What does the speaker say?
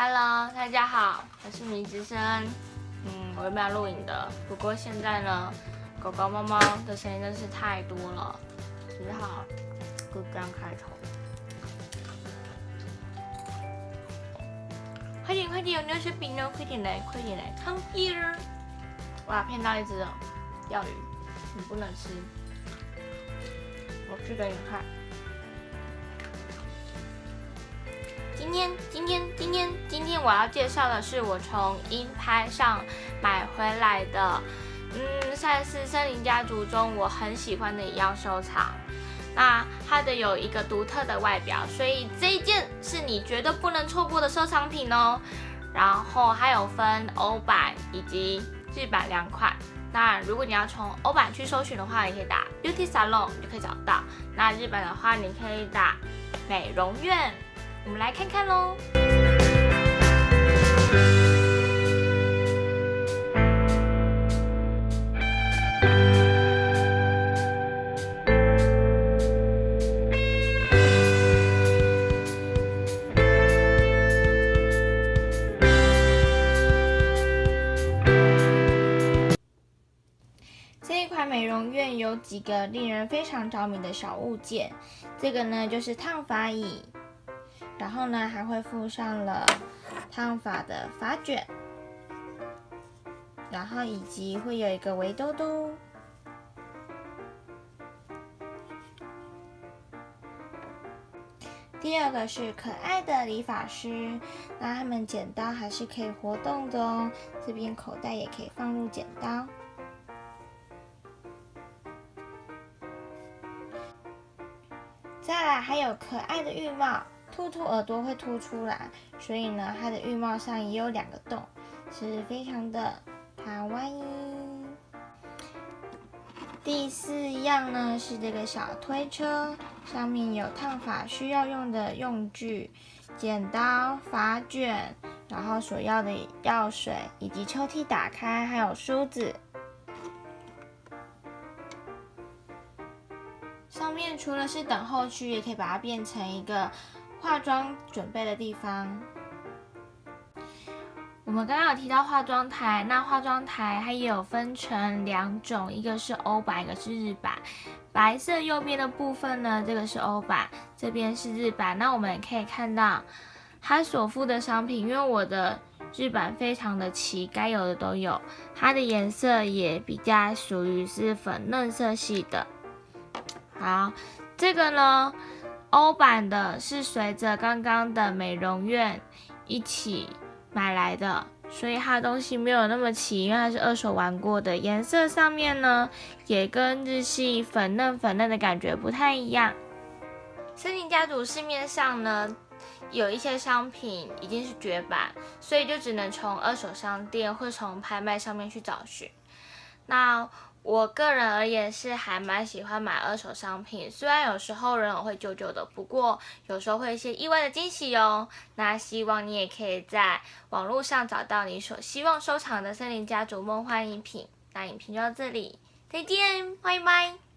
Hello，大家好，我是米之声。我原本要录影的，不过现在呢，狗狗、猫猫的声音真是太多了，只好这样开头。快点，有牛舌饼呢，快点来，come here！ 哇，骗到一只了，钓鱼，你不能吃，我吃给你看。今天我要介绍的是我从鹰拍上买回来的，算是森林家族中我很喜欢的一样收藏。那它的有一个独特的外表，所以这一件是你绝对不能错过的收藏品哦。然后还有分欧版以及日版2款。那如果你要从欧版去搜寻的话，你可以打 Beauty Salon 就可以找到。那日版的话，你可以打美容院。我们来看看咯。这一款美容院有几个令人非常着迷的小物件，这个呢就是烫发椅。然后呢，还会附上了烫发的发卷，然后以及会有一个围兜兜。第二个是可爱的理发师，那他们剪刀还是可以活动的哦，这边口袋也可以放入剪刀。再来还有可爱的浴帽。兔兔耳朵会凸出来，所以呢，它的浴帽上也有2个洞，是非常的卡哇伊。第4样呢是这个小推车，上面有烫发需要用的用具，剪刀、发卷，然后所要的药水，以及抽屉打开，还有梳子。上面除了是等候区，也可以把它变成一个化妆准备的地方。我们刚刚有提到化妆台，那化妆台它也有分成2种，一个是欧版，一个是日版。白色右边的部分呢，这个是欧版，这边是日版。那我们也可以看到它所附的商品，因为我的日版非常的齐，该有的都有。它的颜色也比较属于是粉嫩色系的。好，这个呢，欧版的是随着刚刚的美容院一起买来的，所以它的东西没有那么齐，因为它是2手玩过的。颜色上面呢，也跟日系粉嫩的感觉不太一样。森林家族市面上呢，有一些商品已经是绝版，所以就只能从2手商店或从拍卖上面去找寻。那我个人而言是还蛮喜欢买2手商品，虽然有时候人偶会旧旧的，不过有时候会有一些意外的惊喜哦。那希望你也可以在网络上找到你所希望收藏的森林家族梦幻一品。那影片就到这里，再见，拜拜。